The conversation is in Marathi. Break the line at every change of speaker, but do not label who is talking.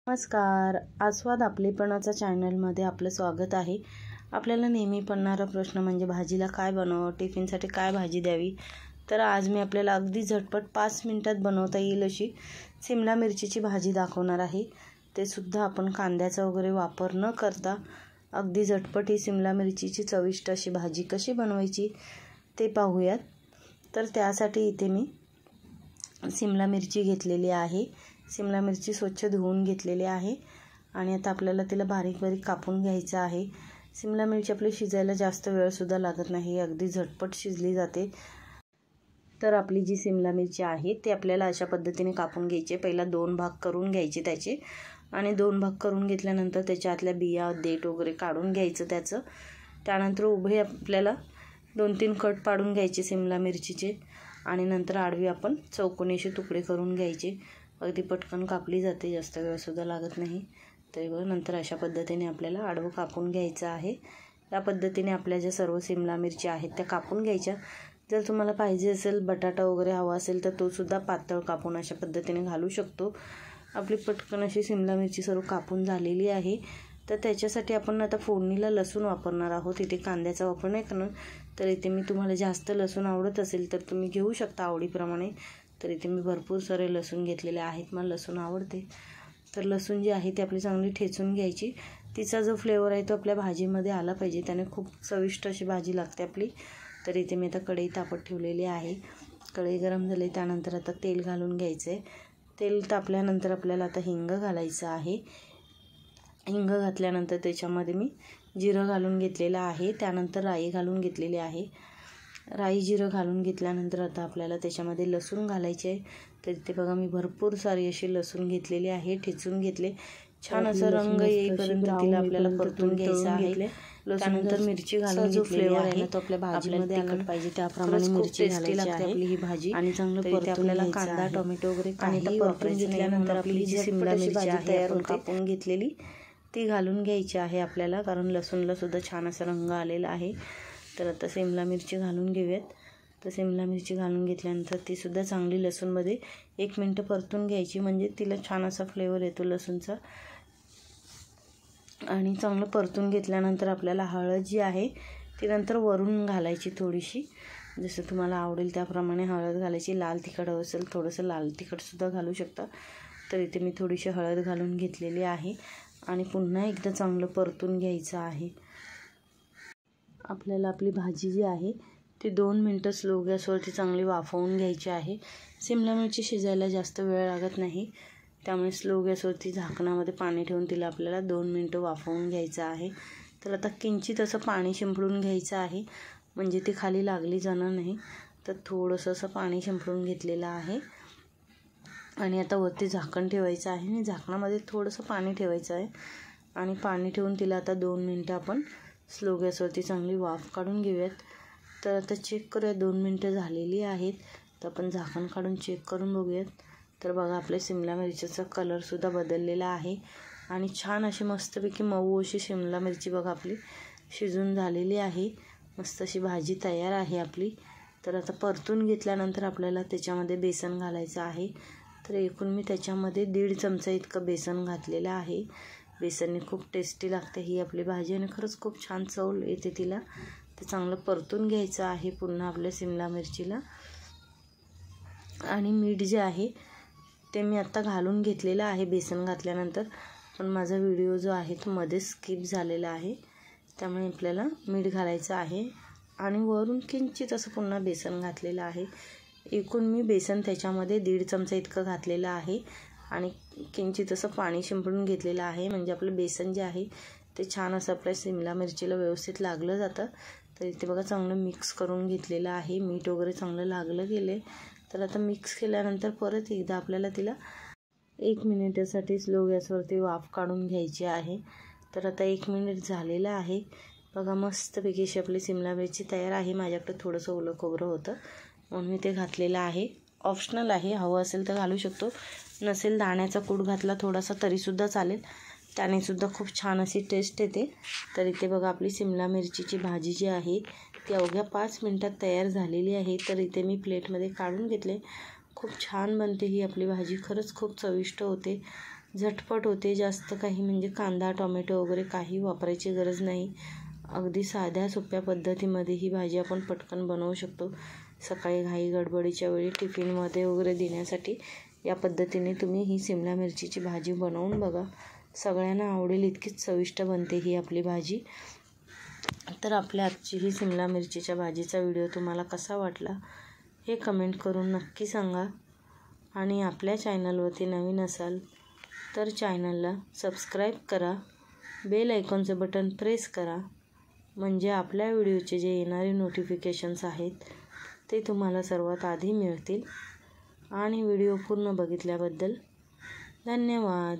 नमस्कार, आस्वाद आपलेपणाचा चॅनलमध्ये आपलं स्वागत आहे. आपल्याला नेहमी पडणारा प्रश्न म्हणजे भाजीला काय बनवावं, टिफिनसाठी काय भाजी द्यावी. तर आज मी आपल्याला अगदी झटपट 5 मिनिटात बनवता येईल अशी सिमला मिरचीची भाजी दाखवणार आहे. ते सुद्धा आपण कांद्याचा वगैरे वापर न करता अगदी झटपट ही सिमला मिरचीची चविष्ट अशी भाजी कशी बनवायची ते पाहूयात. तर त्यासाठी इथे मी सिमला मिरची घेतलेली आहे. सिमला मिरची स्वच्छ धुवून घेतलेली आहे आणि आता आपल्याला तिला बारीक बारीक कापून घ्यायचं आहे. सिमला मिरची आपली शिजायला जास्त वेळसुद्धा लागत नाही, अगदी झटपट शिजली जाते. तर आपली जी सिमला मिरची आहे ती आपल्याला अशा पद्धतीने कापून घ्यायची. पहिला 2 भाग करून घ्यायचे त्याचे आणि 2 भाग करून घेतल्यानंतर त्याच्यातल्या बिया देठ वगैरे काढून घ्यायचं त्याचं. त्यानंतर उभे आपल्याला 2-3 कट पाडून घ्यायचे सिमला मिरचीचे आणि नंतर आडवी आपण चौकोनीचे तुकडे करून घ्यायचे. अगदी पटकन कापली जाते, जास्त वेळसुद्धा लागत नाही. तरी बघा नंतर अशा पद्धतीने आपल्याला आडवं कापून घ्यायचं आहे. या पद्धतीने आपल्या ज्या सर्व सिमला मिरची आहेत त्या कापून घ्यायच्या. जर तुम्हाला पाहिजे असेल बटाटा वगैरे हवा असेल तर तो सुद्धा पातळ कापून अशा पद्धतीने घालू शकतो. आपली पटकन अशी सिमला मिरची सर्व कापून झालेली आहे. तर त्याच्यासाठी आपण आता फोडणीला लसूण वापरणार आहोत. इथे कांद्याचा वापर नाही करणार. तर इथे मी तुम्हाला जास्त लसूण आवडत असेल तर तुम्ही घेऊ शकता आवडीप्रमाणे. तर इथे मी भरपूर सारे लसूण घेतलेले आहेत, मला लसूण आवडते. तर लसूण जी आहे ती आपली चांगली ठेचून घ्यायची. तिचा जो फ्लेवर आहे तो आपल्या भाजीमध्ये आला पाहिजे, त्याने खूप चविष्ट अशी भाजी लागते आपली. तर इथे मी आता कढई तापत ठेवलेली आहे. कढई गरम झाली त्यानंतर आता तेल घालून घ्यायचं आहे. तेल तापल्यानंतर आपल्याला आता हिंग घालायचं आहे. हिंग घातल्यानंतर त्याच्यामध्ये मी जिरं घालून घेतलेलं आहे. त्यानंतर राई घालून घेतलेली आहे. राई जिरं घालून घेतल्यानंतर आता आपल्याला त्याच्यामध्ये लसूण घालायचे आहे. तर इथे बघा मी भरपूर सारी अशी लसूण घेतलेली आहे, ठेचून घेतले. छान असा रंग येईपर्यंत तिला आपल्याला परतून घ्यायचं आहे. त्यानंतर मिरची घालून जो फ्लेवर आहे तो आपल्या भाजीमध्ये आला पाहिजे त्याप्रमाणे मिरची घालायची आहे आपली ही भाजी. आणि चांगलं परतून आपल्याला कांदा टोमॅटो वगैरे काही परतून घेतल्यानंतर आपली जी सिमला मिरची तयार होऊन कापून घेतलेली ती घालून घ्यायची आहे आपल्याला, कारण लसूणला सुद्धा छान असा रंग आलेला आहे. तर आता सिमला मिरची घालून घेऊयात. तर सिमला मिरची घालून घेतल्यानंतर ती सुद्धा चांगली लसूणमध्ये 1 मिनिट परतून घ्यायची, म्हणजे तिला छान असा फ्लेवर येतो लसूणचा. आणि चांगलं परतून घेतल्यानंतर आपल्याला हळद जी आहे ती नंतर वरून घालायची थोडीशी, जसं तुम्हाला आवडेल त्याप्रमाणे हळद घालायची. लाल तिखट हवं असेल थोडंसं लाल तिखटसुद्धा घालू शकता. तर इथे मी थोडीशी हळद घालून घेतलेली आहे आणि पुन्हा एकदा चांगलं परतून घ्यायचं आहे. आपल्याला आपली भाजी जी आहे ती 2 मिनटं स्लो गॅसवरती चांगली वाफवून घ्यायची आहे. सिमला मिरची शिजायला जास्त वेळ लागत नाही, त्यामुळे स्लो गॅसवरती झाकणामध्ये पाणी ठेवून तिला आपल्याला 2 मिनटं वाफवून घ्यायचं आहे. तर आता किंचित असं पाणी शिंपडून घ्यायचं आहे, म्हणजे ती खाली लागली जाणार नाही. तर थोडंसं असं पाणी शिंपडून घेतलेलं आहे आणि आता वरती झाकण ठेवायचं आहे आणि झाकणामध्ये थोडंसं पाणी ठेवायचं आहे. आणि पाणी ठेवून तिला आता 2 मिनटं आपण स्लो गॅसवरती चांगली वाफ काढून घेऊयात. तर आता चेक करूया 2 मिनटं झालेली आहेत. तर आपण झाकण काढून चेक करून बघूयात. तर बघा आपल्या सिमला मिरचीचा कलरसुद्धा बदललेला आहे आणि छान अशी मस्तपैकी मऊ अशी सिमला मिरची बघा आपली शिजून झालेली आहे. मस्त अशी भाजी तयार आहे आपली. तर आता परतून घेतल्यानंतर आपल्याला त्याच्यामध्ये बेसन घालायचं आहे. तर एकूण मी त्याच्यामध्ये 1.5 चमचा इतकं बेसन घातलेलं आहे. बेसनने खूप टेस्टी लागते ही आपली भाजी आणि खरंच खूप छान चव येते तिला. ते चांगलं परतून घ्यायचं आहे पुन्हा आपल्या सिमला मिरचीला. आणि मीठ जे आहे ते मी आत्ता घालून घेतलेलं आहे बेसन घातल्यानंतर, पण माझा व्हिडिओ जो आहे तो मध्ये स्किप झालेला आहे, त्यामुळे आपल्याला मीठ घालायचं आहे. आणि वरून किंचित असं पुन्हा बेसन घातलेलं आहे. एकूण मी बेसन त्याच्यामध्ये 1.5 चमचा इतकं घातलेलं आहे आणि किंचित असं पाणी शिंपडून घेतलेलं आहे, म्हणजे आपलं बेसन जे आहे ते छान असं आपल्या सिमला मिरचीला व्यवस्थित लागलं जातं. तर इथे बघा चांगलं मिक्स करून घेतलेलं आहे. मीठ वगैरे चांगलं लागलं गेले. तर आता मिक्स केल्यानंतर परत एकदा आपल्याला तिला 1 मिनिटासाठी स्लो गॅसवरती वाफ काढून घ्यायची आहे. तर आता 1 मिनिट झालेलं आहे. बघा मस्तपैकी अशी आपली सिमला मिरची तयार आहे. माझ्याकडे थोडंसं ओलं खोबरं होतं म्हणून मी ते घातलेलं आहे. ऑप्शनल आहे, हवं असेल तर घालू शकतो, नसेल दाण्याचा कूट घातला थोडासा तरीसुद्धा चालेल, त्यानेसुद्धा खूप छान अशी टेस्ट येते. तर इथे बघा आपली सिमला मिरचीची भाजी जी आहे ती अवघ्या 5 मिनिटात तयार झालेली आहे. तर इथे मी प्लेटमध्ये काढून घेतले. खूप छान बनते ही आपली भाजी, खरंच खूप चविष्ट होते. झटपट होते. जास्त काही म्हणजे कांदा टोमॅटो वगैरे काही वापरायची गरज नाही. अगदी साध्या सोप्या पद्धतीमध्ये ही भाजी आपण पटकन बनवू शकतो. सकाळी घाई गडबडीच्या वेळी टिफिनमध्ये वगैरे देण्यासाठी या पद्धतीने तुम्ही ही सिमला मिरचीची भाजी बनवून बघा. सगळ्यांना आवडेल इतकीच चविष्ट बनते ही आपली भाजी. तर आपल्या आजची ही सिमला मिरचीच्या भाजीचा व्हिडिओ तुम्हाला कसा वाटला हे कमेंट करून नक्की सांगा. आणि आपल्या चॅनलवरती नवीन असाल तर चॅनलला सबस्क्राईब करा. बेल आयकॉनचं बटन प्रेस करा, म्हणजे आपल्या व्हिडिओचे जे येणारे नोटिफिकेशन्स आहेत ते तुम्हाला सर्वात आधी मिळतील. आणि व्हिडिओ पूर्ण बघितल्याबद्दल धन्यवाद.